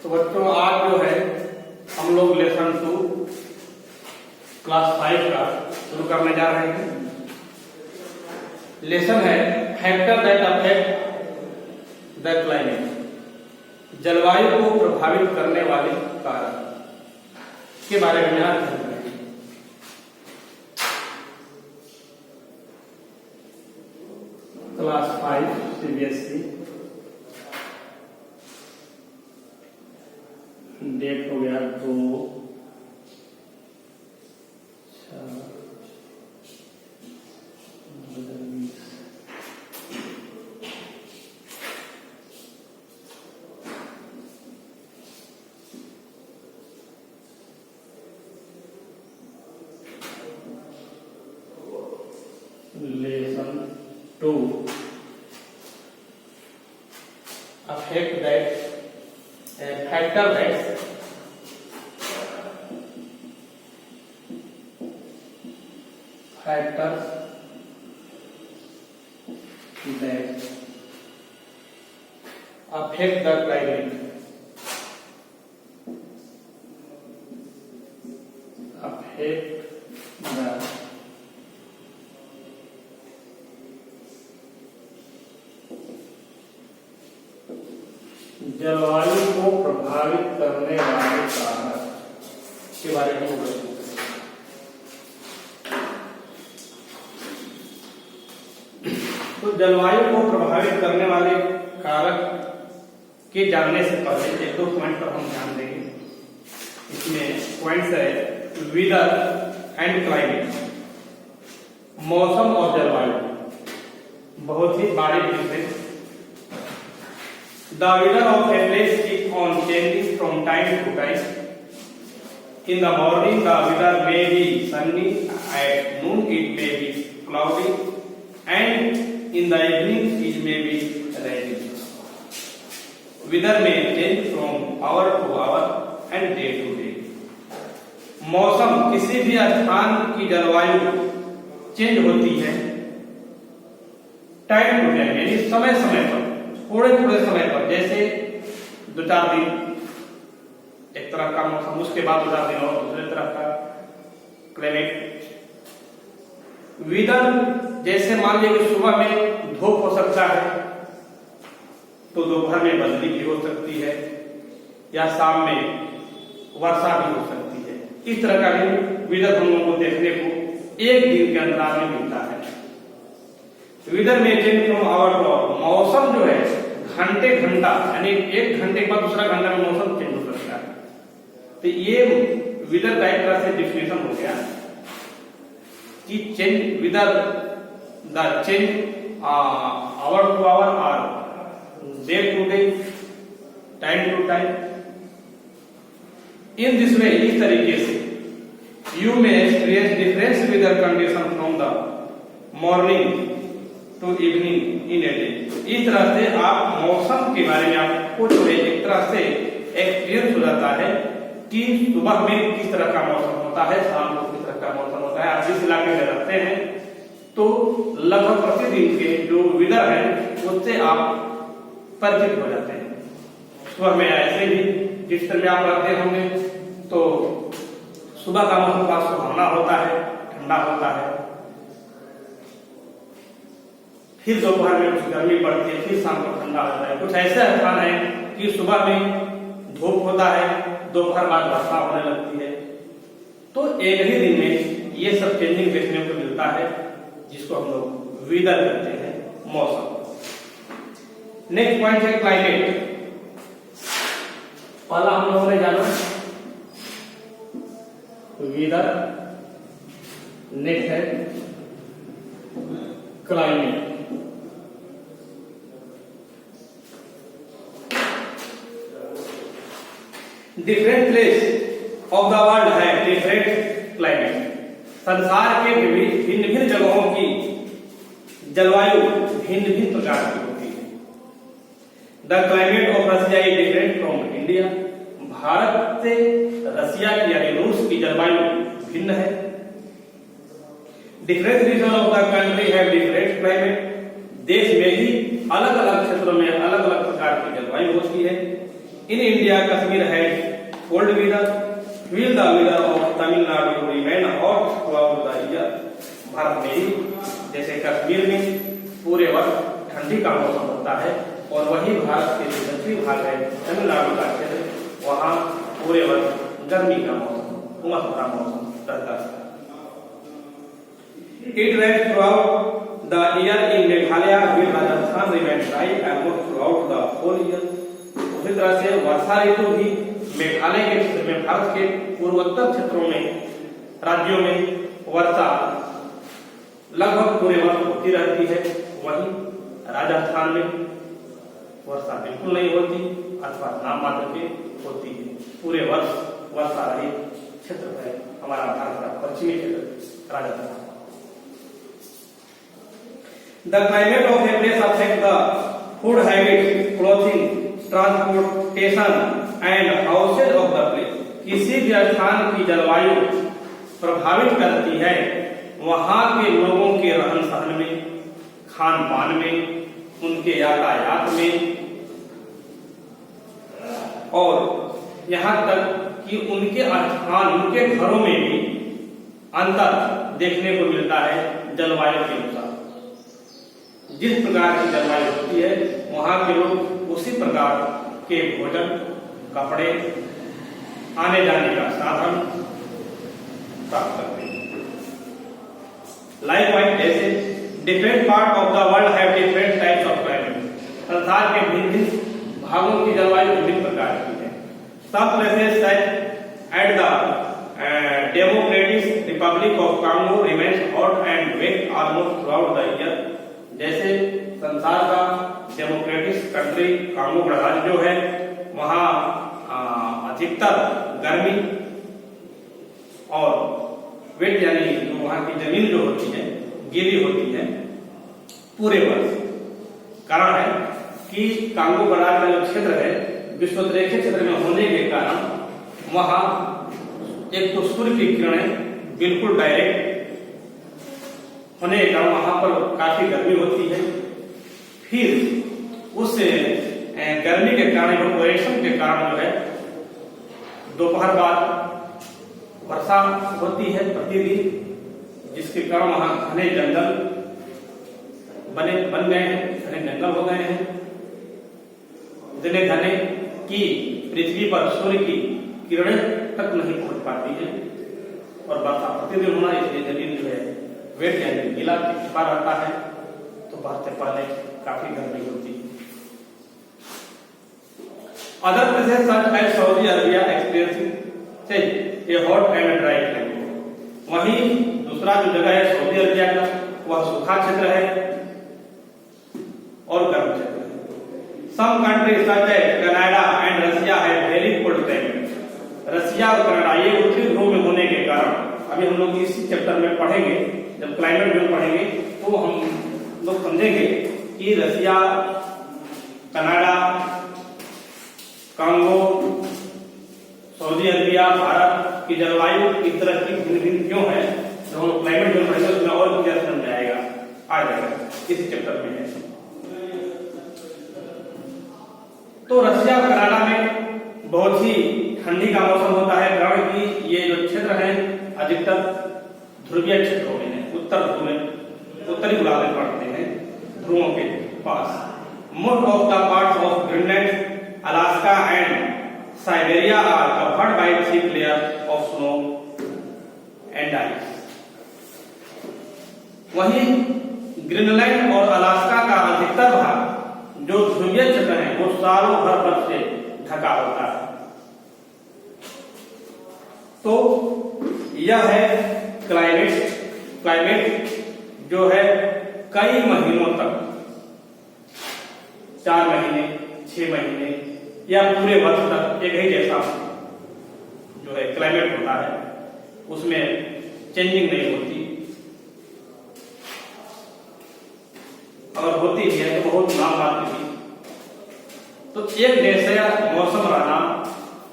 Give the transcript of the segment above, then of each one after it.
तो बच्चों आज जो है हम लोग लेसन 2 क्लास 5 का शुरू करने जा रहे हैं। लेसन है factor that affect the climate, जलवायु को प्रभावित करने वाले कारक के बारे में यहाँ जान रहे हैं। क्लास 5 CBSE डेट हो गया 2 lesson 2 affect that factor that factors that affect the climate, affect the जलवायु को प्रभावित करने वाले कारक के बारे में बताइए। तो जलवायु को प्रभावित करने वाले कारक के जानने से पहले एक दो पॉइंट पर हम ध्यान देंगे। इसमें पॉइंट्स है वेदर एंड क्लाइमेट, मौसम और जलवायु, बहुत ही बारीक विषय। The weather of a place keeps on changing from time to time. In the morning, the weather may be sunny. At noon, it may be cloudy, and in the evening, it may be rainy. Weather may change from hour to hour and day to day. मौसम किसी भी स्थान की जलवायु change होती है time to time, यानी समय समय पर, थोड़े थोड़े समय पर। जैसे 2-4 दिन एक तरह का मौसम, उसके बाद 2-4 दिन और दूसरे तरह का क्लाइमेट। वेदर जैसे मान लीजिए कि सुबह में धूप हो सकता है तो दोपहर में बदली भी हो सकती है, या शाम में वर्षा भी हो सकती है। इस तरह का भी वेदर हम लोगों को देखने को एक दिन के अंतराल में मिलता है। वेदर में change from hour to hour, मौसम जो है घंटे घंटा, यानी 1 घंटे के बाद दूसरा घंटा में मौसम चेंज हो सकता है। तो ये वेदर का एक तरह से डिफिनेशन हो गया कि change weather the change hour to hour और day to day, time to time. In this way, इस तरीके से यू में experience difference weather condition from the morning to evening in a day. इस तरह से आप मौसम के बारे में आपको जो है एक तरह से एक्सपीरियंस हो जाता है कि सुबह में किस तरह का मौसम होता है, शाम को किस तरह का मौसम होता है। आप जिस इलाके में रहते हैं तो लगभग प्रतिदिन के जो वेदर है उससे आप परिचित हो जाते हैं। सुबह में ऐसे भी जिस तरह में आप रहते होंगे तो सुबह का मौसम का सुहावना होता है, ठंडा होता है। फिर दोपहर में कुछ गर्मी पड़ती है, फिर शाम को ठंडा होता है। कुछ ऐसे स्थान है कि सुबह में धूप होता है, दोपहर बाद वर्षा होने लगती है। तो एक ही दिन में ये सब चेंजिंग देखने को मिलता है, जिसको हम लोग वेदर कहते हैं, मौसम। नेक्स्ट पॉइंट है क्लाइमेट। पहला हम लोगों ने जाना वेदर, नेक्स्ट है climate. Different place of the world है डिफरेंट क्लाइमेट। संसार के भिन्न भिन्न जगहों की जलवायु भिन्न भिन्न प्रकार की होती है। The climate of Russia is different from India. भारत से रसिया की यानी रूस की जलवायु भिन्न है। Different region of the country have different climate. देश में ही अलग अलग क्षेत्रों में अलग अलग प्रकार की जलवायु होती है। In India Kashmir had cold weather, while the weather of Tamil Nadu remain hot throughout the year. Bharat में ही जैसे कश्मीर में पूरे वर्ष ठंडी का मौसम होता है और वही भारत के जो दक्षिणी भाग है तमिलनाडु का क्षेत्र, वहाँ पूरे वर्ष गर्मी का मौसम, उमस भरा मौसम रहता है। It rains throughout the year in Meghalaya, while Rajasthan remains dry almost throughout the whole year. उसी तरह से वर्षा ऋतु भी मेघालय के क्षेत्र में, भारत के पूर्वोत्तर क्षेत्रों में, राज्यों में वर्षा लगभग पूरे वर्ष होती रहती है। वहीं राजस्थान में वर्षा बिल्कुल नहीं होती अथवा नाम मात्र के होती है। पूरे वर्ष वर्षा रहित क्षेत्र है हमारा भारत का पश्चिमी क्षेत्र Rajasthan. The climate of a place affects the food habits, clothing, transportation and houses of the place. किसी भी स्थान की जलवायु प्रभावित करती है वहाँ के लोगों के रहन सहन में, खान पान में, उनके यातायात में और यहाँ तक कि उनके स्थान, उनके घरों में भी अंतर देखने को मिलता है जलवायु के अनुसार। जिस प्रकार की जलवायु होती है वहाँ के लोग उसी प्रकार के भोजन, कपड़े, आने जाने का साधन प्राप्त करते हैं। लाइकवाइज जैसे different part of the world have different types of climate. संसार के भिन्न भागों की जलवायु विभिन्न प्रकार की है। सब places at the Democratic Republic of Congo remains hot and wet almost throughout the year. जैसे संसार का डेमोक्रेटिक कंट्री कांगो गणराज्य जो है वहाँ अधिकतर गर्मी और वेट यानी जो वहाँ की जमीन जो होती है गीली होती है पूरे वर्ष। कारण है कि कांगो गणराज्य का जो क्षेत्र है विषुवतरेखीय क्षेत्र में होने के कारण वहाँ एक तो सूर्य की किरणें बिल्कुल डायरेक्ट होने के कारण वहां पर काफी गर्मी होती है। फिर उस गर्मी के कारण, इवेपोरेशन के कारण जो है दोपहर बाद वर्षा होती है प्रतिदिन, जिसके कारण वहां घने जंगल बन गए हैं, घने जंगल हो गए हैं, इतने घने कि पृथ्वी पर सूर्य की किरणें तक नहीं पहुंच पाती है और वर्षा प्रतिदिन होना, इसलिए जमीन जो है वेट यानी गीला छिपा रहता है। तो बढ़ते पहले काफी गर्मी होती है। Other places such as Saudi Arabia experiencing a hot and dry climate. वहीं दूसरा जो जगह है सऊदी अरबिया का, वह सूखा क्षेत्र है और गर्म क्षेत्र है। Some countries such as Canada and Russia have very cold climate. Russia और कनाडा ये उत्तरी ध्रुव में होने के कारण, अभी हम लोग इसी चैप्टर में पढ़ेंगे, जब क्लाइमेट जोन पढ़ेंगे तो हम लोग समझेंगे कि Russia, Canada, Congo, Saudi Arabia, Bharat की जलवायु इस तरह की भिन्न क्यों है। जब हम क्लाइमेट जोन पढ़ेंगे उसमें और क्लियर समझ आएगा, आ जाएगा, इसी चैप्टर में है। तो रशिया और कनाडा में बहुत ही ठंडी का मौसम होता है, कारण कि ये जो क्षेत्र है अधिकतर ध्रुवीय क्षेत्रों में है, उत्तर ध्रुव में, उत्तरी गोलार्ध में पड़ते हैं, ध्रुवों के पास। Most of the parts of Greenland, Alaska and Siberia are covered by thick layer of snow and ice. वहीं ग्रीनलैंड और अलास्का का अधिकतर भाग जो ध्रुवीय क्षेत्र है वो सालों भर बर्फ से ढका होता है। तो यह है क्लाइमेट जो है कई महीनों तक, 4 महीने, 6 महीने या पूरे वर्ष तक एक ही जैसा जो है क्लाइमेट होता है, उसमें चेंजिंग नहीं होती। अगर होती भी है तो बहुत नाम बात नहीं। तो एक जैसा मौसम रहना,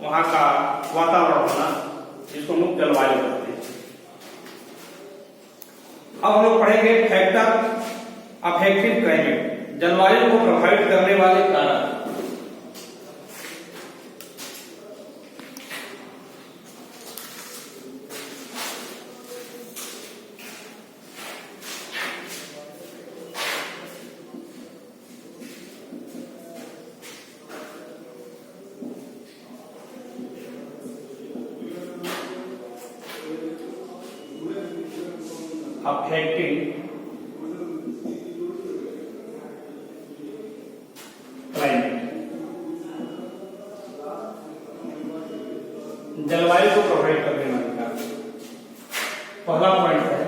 वहां का वातावरण होना, जिसको मुख्य जलवायु कहते हैं। अब हम लोग पढ़ेंगे फैक्टर अफेक्टिव क्लाइमेट, जलवायु को प्रभावित करने वाले कारक। अफेक्टिंग क्लाइमेट, जलवायु को प्रभावित करने वाले कारक। पहला पॉइंट है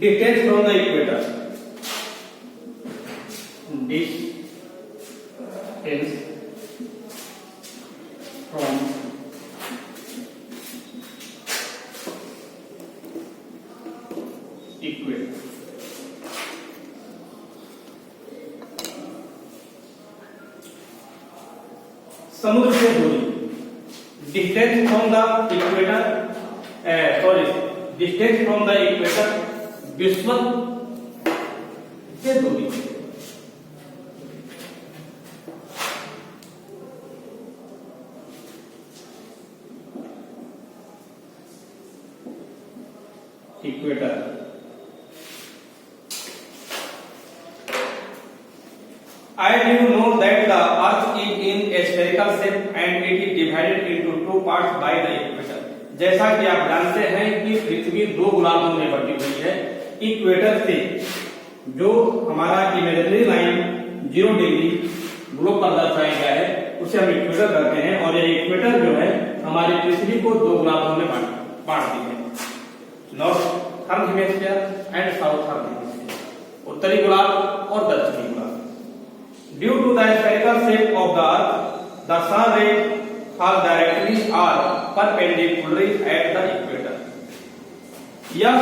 distance from the equator, distance from equator. समुद्र से दूरी, distance from the equator, distance from the equator, विश्व से दूरी। Equator I do know that the earth is in a spherical shape and it is divided into two parts by the equator। जैसा कि आप जानते हैं कि पृथ्वी दो गोलार्धों में बटी हुई है। इक्वेटर से जो हमारा इमेजिनरी लाइन 0 डिग्री ग्लोब पर दर्शाया गया है उसे हम इक्वेटर कहते हैं, और यह इक्वेटर जो है हमारी पृथ्वी को दो गोलार्धों में बांटती है, northern hemisphere and southern hemisphere, उत्तरी गोलार्ध और दक्षिणी गोलार्ध। Due to the spherical shape of the earth, the sun rays fall directly or perpendicularly at the equator। यह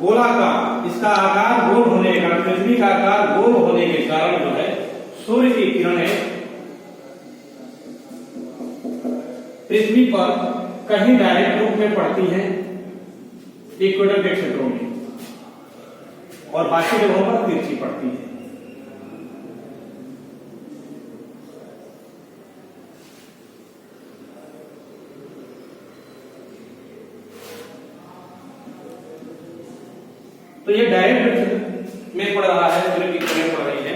गोलाकार, इसका आकार गोल होने का, पृथ्वी का आकार गोल होने के कारण जो है सूर्य की किरणें पृथ्वी पर कहीं डायरेक्ट रूप में पड़ती हैं इक्वेटर के क्षेत्रों में, और बाकी जगहों पर तिरछी पड़ती है। तो ये डायरेक्ट में पड़ रहा है, सूर्य की किरणें पड़ रही है।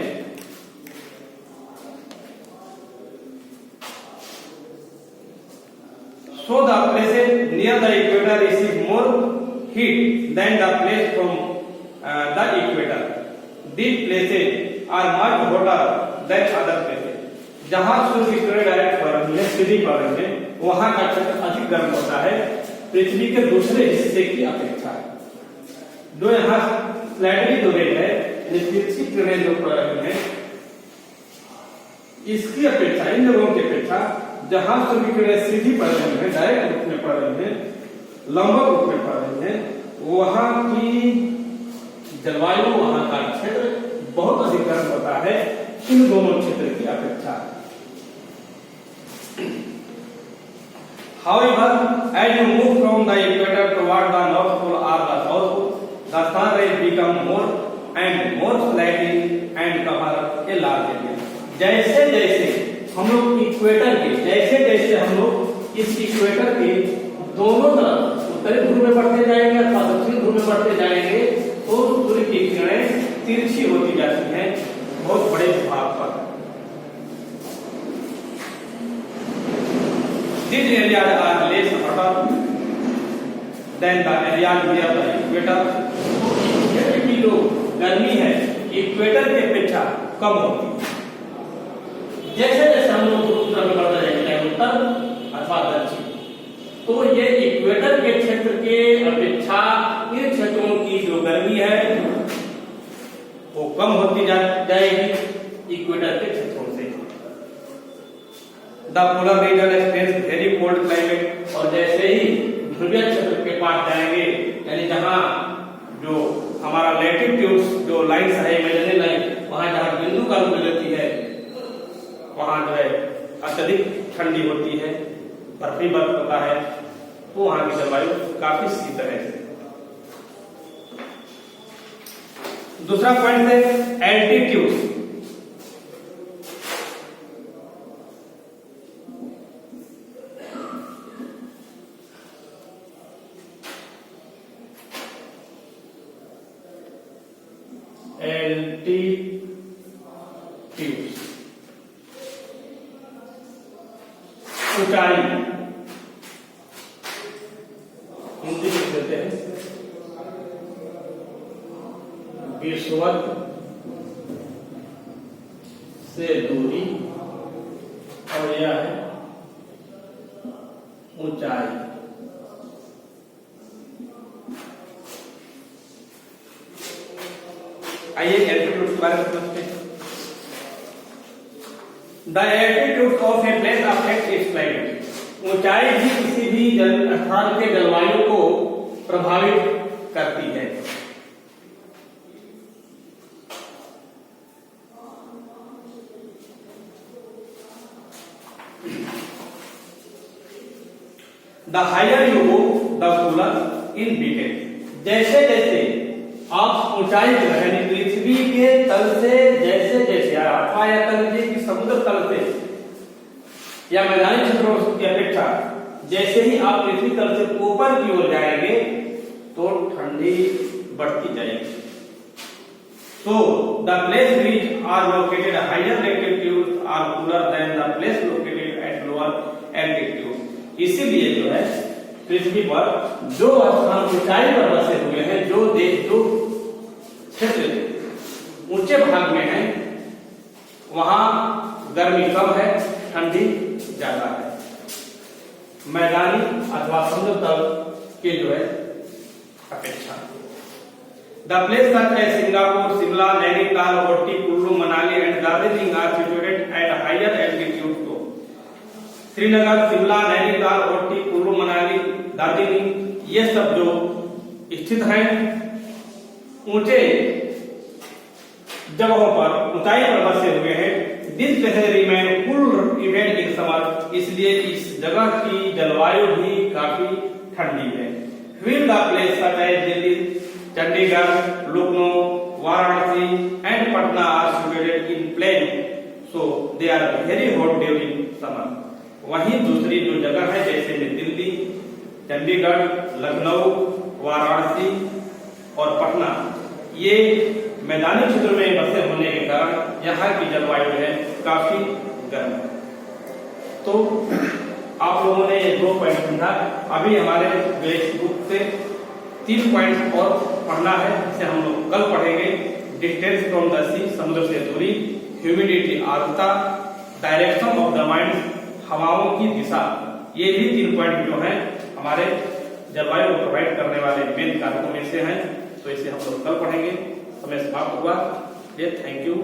So the places near the equator receive more heat than the place from the equator। These places are much hotter than other places। जहां सूर्य की किरणें डायरेक्ट पड़ रही है, सीधी पड़ रही है, वहां का क्षेत्र अधिक गर्म होता है पृथ्वी के दूसरे हिस्से की अपेक्षा। जो यहाँ स्लाइडली हो गई है, तिरछी किरणें जो पड़ रही हैं, इसकी अपेक्षा, इन जगहों की अपेक्षा जहां सूर्य की किरणें सीधी पड़ रही हैं, डायरेक्ट रूप में पड़ रही हैं, लंबवत रूप में पड़ रही हैं, वहां की जलवायु, वहां का क्षेत्र बहुत अधिक गर्म होता है इन दोनों क्षेत्र की अपेक्षा। However, as you move from the equator toward the north pole or the south pole, the sun rays become more and more slanting and cover a large area। जैसे जैसे हम लोग इक्वेटर के, जैसे जैसे हम लोग इस इक्वेटर के दोनों तरफ उत्तरी ध्रुव में बढ़ते जाएंगे अथवा दक्षिण ध्रुव में बढ़ते जाएंगे तो सूर्य की किरणें तिरछी होती जाती हैं बहुत बड़े भाग पर। These areas are less hotter than the areas near the equator। की जो गर्मी है इक्वेटर की अपेक्षा कम होती है। जैसे जैसे हम लोग उत्तर में बढ़ते जाएंगे, उत्तर अथवा दक्षिण, तो ये इक्वेटर के क्षेत्र के अपेक्षा इन क्षेत्रों की जो गर्मी है वो कम होती जाएगी इक्वेटर के क्षेत्रों से। The polar region experience very cold climate. और जैसे ही ध्रुवीय क्षेत्र के पास जाएंगे, यानी जहां जो हमारा लैटिट्यूड जो लाइन्स है, इमेजिनरी लाइन, वहां जहां बिंदु का रूप लेती है वहां जो है अत्यधिक ठंडी होती है, बर्फी बर्फ होता है, तो वहां की जलवायु काफी शीतल है। दूसरा पॉइंट है एल्टीट्यूड। ऊंचाई हिंदी में देते हैं विषुवत से दूरी और यह है ऊंचाई। आइए एल्टीट्यूड के बारे में समझते हैं। The altitude of a place affect it's climate. ऊंचाई भी किसी भी स्थान के जलवायु को प्रभावित करती है। The higher you go the cooler in बीटेड। जैसे जैसे आप ऊंचाई पर यानी पृथ्वी के तल से जैसे जैसे अथवा या कह लीजिए कि समुद्र तल से या मैदानी क्षेत्रों की अपेक्षा जैसे ही आप पृथ्वी तल से ऊपर की ओर जाएंगे तो ठंडी बढ़ती जाएगी। So the place which are located at higher latitudes are cooler than the place located at lower altitude। इसीलिए जो है पृथ्वी पर जो स्थान ऊंचाई पर बसे हुए हैं, जो देश जो क्षेत्र ऊंचे भाग में है, वहां गर्मी कम है, ठंडी ज्यादा है। मैदानी अथवा समुद्र तल के जो है अपेक्षा। The place such as Singapore, Shimla, Nainital, Ooty, Kullu, Manali and Darjeeling are situated at higher altitude तो श्रीनगर, शिमला, नैनीताल, ओटी, कुल्लू, मनाली, दार्जिलिंग ये सब जो स्थित हैं ऊंचे जगहों पर, ऊंचाई पर बसे हुए हैं। This place remain cool even in summer। इसलिए इस जगह की जलवायु भी काफी ठंडी है। While the place such as Delhi, Chandigarh, Lucknow, Varanasi and Patna are situated in plain, so they are very hot during summer. वहीं दूसरी जो जगह है जैसे दिल्ली, चंडीगढ़, लखनऊ, वाराणसी और पटना, ये मैदानी क्षेत्र में बसे होने के कारण यहाँ की जलवायु है काफी गर्म। तो आप लोगों ने ये 2 पॉइंट समझा। अभी हमारे बेसिक बुक से 3 पॉइंट और पढ़ना है, जिसे हम लोग कल पढ़ेंगे। डिस्टेंस फ्रॉम द सी, समुद्र से दूरी, ह्यूमिडिटी आर्द्रता, डायरेक्शन ऑफ द माइंड, हवाओं की दिशा। ये भी 3 पॉइंट जो हैं हमारे जलवायु को प्रभावित करने वाले मेन कारकों में से हैं। तो इसे हम लोग कल पढ़ेंगे। समय समाप्त हुआ। Thank you.